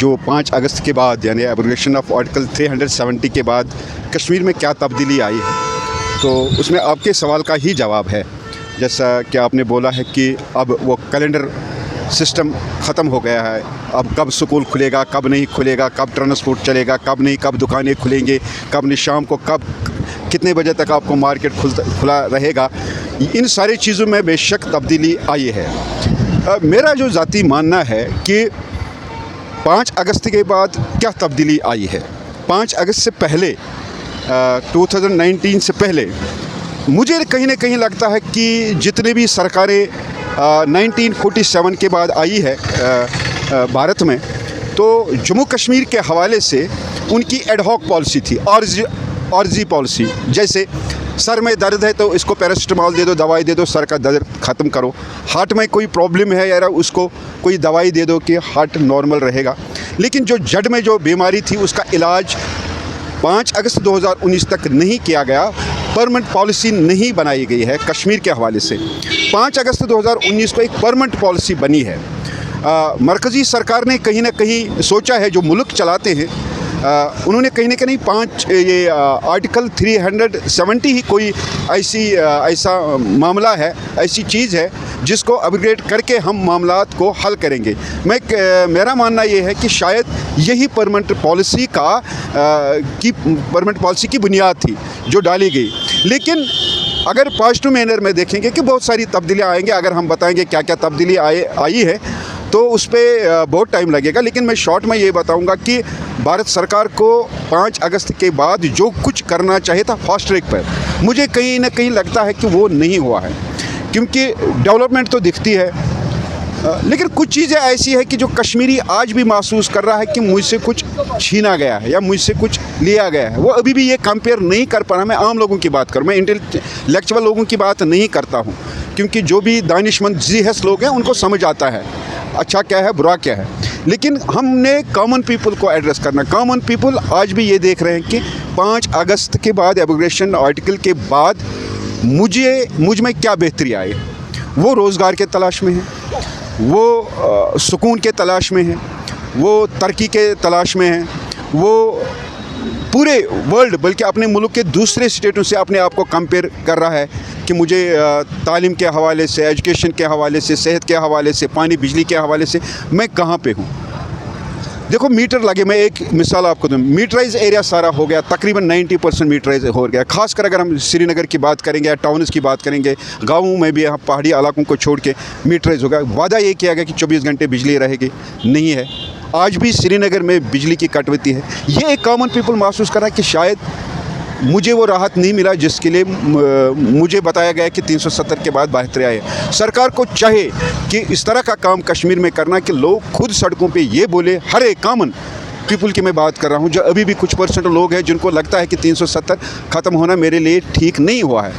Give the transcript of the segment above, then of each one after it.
जो 5 अगस्त के बाद यानी एब्रोगेशन ऑफ आर्टिकल 370 के बाद कश्मीर में क्या तब्दीली आई है, तो उसमें आपके सवाल का ही जवाब है। जैसा कि आपने बोला है कि अब वो कैलेंडर सिस्टम ख़त्म हो गया है। अब कब स्कूल खुलेगा, कब नहीं खुलेगा, कब ट्रांसपोर्ट चलेगा, कब नहीं, कब दुकानें खुलेंगे, कब नहीं, शाम को कब कितने बजे तक आपको मार्केट खुला रहेगा, इन सारी चीज़ों में बेशक तब्दीली आई है। मेरा जो ज़ाती मानना है कि 5 अगस्त के बाद क्या तब्दीली आई है। 5 अगस्त से पहले 2019 से पहले मुझे कहीं ना कहीं लगता है कि जितने भी सरकारें 1947 के बाद आई है भारत में, तो जम्मू कश्मीर के हवाले से उनकी एडहॉक पॉलिसी थी, आर्जी पॉलिसी। जैसे सर में दर्द है तो इसको पैरासिटामोल दे दो, दवाई दे दो, सर का दर्द ख़त्म करो। हार्ट में कोई प्रॉब्लम है यार, उसको कोई दवाई दे दो कि हार्ट नॉर्मल रहेगा। लेकिन जो जड़ में जो बीमारी थी उसका इलाज 5 अगस्त 2019 तक नहीं किया गया, परमानेंट पॉलिसी नहीं बनाई गई है कश्मीर के हवाले से। 5 अगस्त 2019 को एक परमानेंट पॉलिसी बनी है। मरकज़ी सरकार ने कहीं ना कहीं सोचा है, जो मुल्क चलाते हैं उन्होंने कहीं ना कहीं आर्टिकल 370 ही कोई ऐसा मामला है, ऐसी चीज़ है जिसको अपग्रेड करके हम मामलात को हल करेंगे। मेरा मानना ये है कि शायद यही परमानेंट पॉलिसी की बुनियाद थी जो डाली गई। लेकिन अगर पॉजिटिव मैनर में देखेंगे कि बहुत सारी तब्दीलियाँ आएंगे, अगर हम बताएंगे क्या क्या तब्दीली आई है तो उस पर बहुत टाइम लगेगा। लेकिन मैं शॉर्ट में ये बताऊंगा कि भारत सरकार को 5 अगस्त के बाद जो कुछ करना चाहिए था फास्ट ट्रैक पर, मुझे कहीं ना कहीं लगता है कि वो नहीं हुआ है। क्योंकि डेवलपमेंट तो दिखती है, लेकिन कुछ चीज़ें ऐसी है कि जो कश्मीरी आज भी महसूस कर रहा है कि मुझसे कुछ छीना गया है या मुझसे कुछ लिया गया है। वो अभी भी ये कंपेयर नहीं कर पा रहा। मैं आम लोगों की बात करूँ, मैं इंटेलेक्चुअल लोगों की बात नहीं करता हूँ, क्योंकि जो भी दानिशमंद जीहस लोग हैं उनको समझ आता है अच्छा क्या है, बुरा क्या है। लेकिन हमने कॉमन पीपल को एड्रेस करना। कॉमन पीपल आज भी ये देख रहे हैं कि 5 अगस्त के बाद एब्रोगेशन आर्टिकल के बाद मुझ में क्या बेहतरी आई। वो रोज़गार के तलाश में है, वो सुकून के तलाश में है, वो तरक्की के तलाश में है, वो पूरे वर्ल्ड बल्कि अपने मुल्क के दूसरे स्टेटों से अपने आप को कंपेयर कर रहा है कि मुझे तालीम के हवाले से, एजुकेशन के हवाले से, सेहत के हवाले से, पानी बिजली के हवाले से मैं कहाँ पे हूँ। देखो मीटर लगे, मैं एक मिसाल आपको दूँ। मीटराइज एरिया सारा हो गया, तकरीबन 90% मीटराइज हो गया। खासकर अगर हम श्रीनगर की बात करेंगे या टाउन्स की बात करेंगे, गाँवों में भी पहाड़ी इलाकों को छोड़ के मीटराइज हो गया। वादा ये किया गया कि 24 घंटे बिजली रहेगी, नहीं है। आज भी श्रीनगर में बिजली की कटौती है। ये एक कॉमन पीपल महसूस कर रहा है कि शायद मुझे वो राहत नहीं मिला जिसके लिए मुझे बताया गया कि 370 के बाद बेहतरी आए। सरकार को चाहे कि इस तरह का काम कश्मीर में करना कि लोग खुद सड़कों पे ये बोले, हर एक कॉमन पीपल की मैं बात कर रहा हूँ, जो अभी भी कुछ % लोग हैं जिनको लगता है कि 370 ख़त्म होना मेरे लिए ठीक नहीं हुआ है,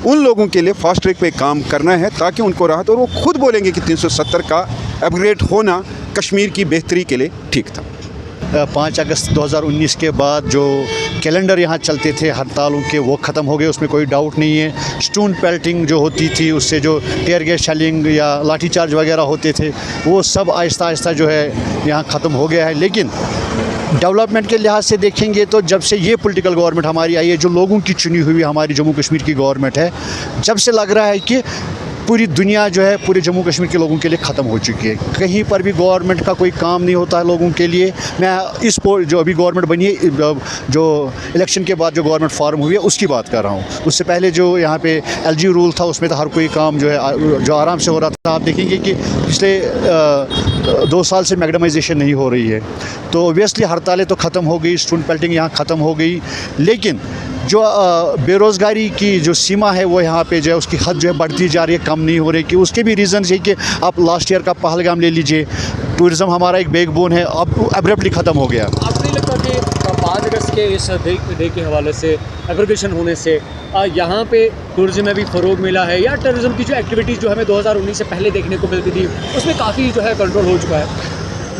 उन लोगों के लिए फास्ट ट्रैक पे काम करना है ताकि उनको राहत, और वो खुद बोलेंगे कि 370 का अपग्रेड होना कश्मीर की बेहतरी के लिए ठीक था। 5 अगस्त 2019 के बाद जो कैलेंडर यहाँ चलते थे हड़तालों के, वो ख़त्म हो गए, उसमें कोई डाउट नहीं है। स्टोन पेल्टिंग जो होती थी, उससे जो टीयर गैस शेलिंग या लाठीचार्ज वगैरह होते थे, वो सब आहिस्ता आहिस्ता जो है यहाँ ख़त्म हो गया है। लेकिन डेवलपमेंट के लिहाज से देखेंगे तो जब से ये पॉलिटिकल गवर्नमेंट हमारी आई है, जो लोगों की चुनी हुई हमारी जम्मू कश्मीर की गवर्नमेंट है, जब से लग रहा है कि पूरी दुनिया जो है पूरे जम्मू कश्मीर के लोगों के लिए ख़त्म हो चुकी है। कहीं पर भी गवर्नमेंट का कोई काम नहीं होता है लोगों के लिए। मैं जो अभी गवर्नमेंट बनी है, जो इलेक्शन के बाद जो गवर्नमेंट फॉर्म हुई है उसकी बात कर रहा हूँ। उससे पहले जो यहाँ पे LG रूल था उसमें तो हर कोई काम जो है जो आराम से हो रहा था। आप देखेंगे कि पिछले 2 साल से मैगडमाइजेशन नहीं हो रही है, तो ओबियसली हड़तालें तो ख़त्म हो गई, स्टोन पेल्टिंग यहाँ ख़त्म हो गई। लेकिन जो बेरोज़गारी की जो सीमा है वो यहाँ पे जो है उसकी हद जो है बढ़ती जा रही है, कम नहीं हो रही। कि उसके भी रीज़न है कि आप लास्ट ईयर का पहलगाम ले लीजिए, टूरिज़्म हमारा एक बैकबोन है, अब एब्रप्टली ख़त्म हो गया। आपको नहीं लगता कि 5 अगस्त के इस डे के हवाले से, एब्रोगेशन होने से यहाँ पे टूरिज़्म में भी फ़रोग मिला है, या टूरिज़्म की जो एक्टिविटीज़ जो हमें 2019 से पहले देखने को मिलती थी उसमें काफ़ी जो है कंट्रोल हो चुका है?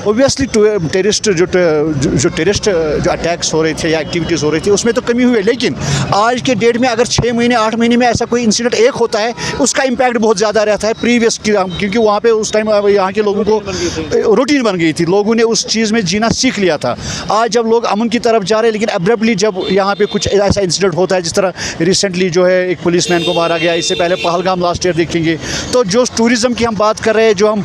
ओबियसली टेररिस्ट जो टेररिस्ट जो अटैक्स हो रहे थे या एक्टिविटीज़ हो रही थी उसमें तो कमी हुई है, लेकिन आज के डेट में अगर 6 महीने 8 महीने में ऐसा कोई इंसिडेंट एक होता है उसका इम्पैक्ट बहुत ज़्यादा रहता है प्रीवियस की, क्योंकि वहाँ पे उस टाइम यहाँ के लोगों को रूटीन बन गई थी, लोगों ने उस चीज़ में जीना सीख लिया था। आज जब लोग अमन की तरफ जा रहे हैं, लेकिन अब्रप्टली जब यहाँ पे कुछ ऐसा इंसिडेंट होता है, जिस तरह रिसेंटली जो है एक पुलिसमैन को मारा गया, इससे पहले पहलगाम लास्ट ईयर देखेंगे, तो जो टूरिज़्म की हम बात कर रहे हैं, जो हम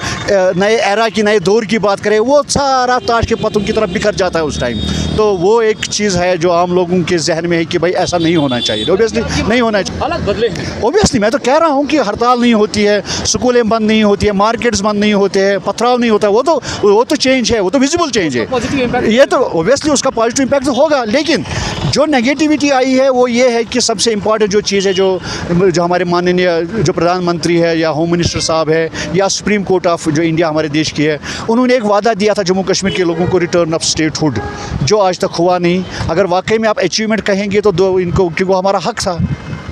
नए एरा की नए दौर की बात करें, वो सारा ताश के पत्तों की तरफ बिखर जाता है उस टाइम। तो वो एक चीज़ है जो आम लोगों के जहन में है कि भाई ऐसा नहीं होना चाहिए, ओबियसली नहीं होना चाहिए। हालात बदले हैं। ओबियसली मैं तो कह रहा हूँ कि हड़ताल नहीं होती है, स्कूलें बंद नहीं होती है, मार्केट्स बंद नहीं होते हैं, पथराव नहीं होता है, वो तो चेंज है, वो तो विजिबल चेंज है, पॉजिटिव इम्पैक्ट ये तो ओबियसली उसका पॉजिटिव इम्पैक्ट तो होगा। लेकिन जो नेगेटिविटी आई है वो ये है कि सबसे इम्पॉर्टेंट जो चीज़ है, जो हमारे माननीय जो प्रधानमंत्री है या होम मिनिस्टर साहब है या सुप्रीम कोर्ट ऑफ जो इंडिया हमारे देश की है, उन्होंने एक वादा दिया था जम्मू कश्मीर के लोगों को, रिटर्न ऑफ स्टेटहुड, जो आज तक हुआ नहीं। अगर वाकई में आप अचीवमेंट कहेंगे तो इनको, क्योंकि वो हमारा हक था,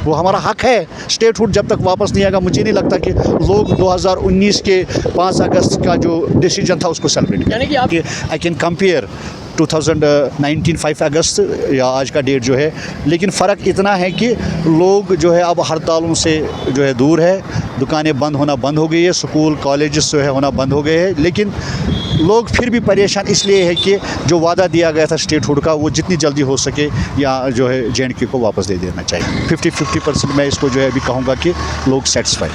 वो हमारा हक है। स्टेटहुड जब तक वापस नहीं आएगा, मुझे नहीं लगता कि लोग 2019 के 5 अगस्त का जो डिसीजन था उसको सेलिब्रेट यानी कि आप आई कैन कंपेयर 2019 5 अगस्त या आज का डेट जो है, लेकिन फ़र्क इतना है कि लोग जो है अब हड़तालों से जो है दूर है, दुकानें बंद होना बंद हो गई है, स्कूल कॉलेजेस जो है होना बंद हो गए हैं, लेकिन लोग फिर भी परेशान इसलिए है कि जो वादा दिया गया था स्टेटहुड का, वो जितनी जल्दी हो सके या जो है JNK को वापस दे देना चाहिए। 50% मैं इसको जो है अभी कहूँगा कि लोग सेटिस्फाई।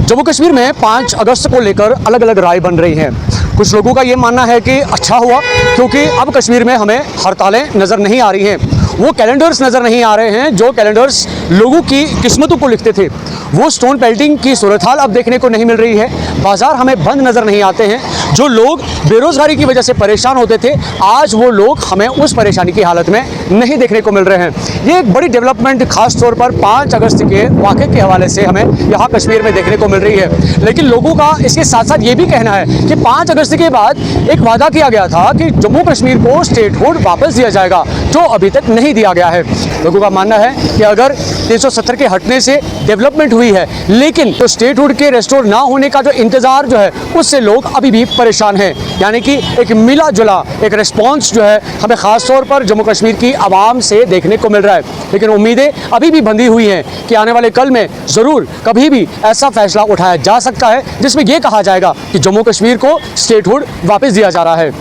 जम्मू कश्मीर में 5 अगस्त को लेकर अलग अलग राय बन रही हैं। कुछ लोगों का ये मानना है कि अच्छा हुआ क्योंकि अब कश्मीर में हमें हड़तालें नज़र नहीं आ रही हैं, वो कैलेंडर्स नज़र नहीं आ रहे हैं जो कैलेंडर्स लोगों की किस्मतों को लिखते थे, वो स्टोन पेल्टिंग की सूरत हाल अब देखने को नहीं मिल रही है, बाज़ार हमें बंद नज़र नहीं आते हैं, जो लोग बेरोज़गारी की वजह से परेशान होते थे आज वो लोग हमें उस परेशानी की हालत में नहीं देखने को मिल रहे हैं। ये एक बड़ी डेवलपमेंट खास तौर पर 5 अगस्त के वाक़े के हवाले से हमें यहाँ कश्मीर में देखने को मिल रही है। लेकिन लोगों का इसके साथ साथ ये भी कहना है कि 5 अगस्त के बाद एक वादा किया गया था कि जम्मू कश्मीर को स्टेटहुड वापस दिया जाएगा, जो अभी तक नहीं दिया गया है। लोगों का मानना है कि अगर 370 के हटने से डेवलपमेंट हुई है, लेकिन तो स्टेटहुड के रेस्टोर ना होने का जो इंतज़ार जो है उससे लोग अभी भी परेशान हैं। यानी कि एक मिला जुला एक रिस्पॉन्स जो है हमें ख़ास तौर पर जम्मू कश्मीर की आवाम से देखने को मिल रहा है। लेकिन उम्मीदें अभी भी बंधी हुई हैं कि आने वाले कल में ज़रूर कभी भी ऐसा फैसला उठाया जा सकता है जिसमें यह कहा जाएगा कि जम्मू कश्मीर को स्टेटहुड वापस दिया जा रहा है।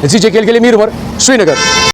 JKL के लिए मीरवर, श्रीनगर।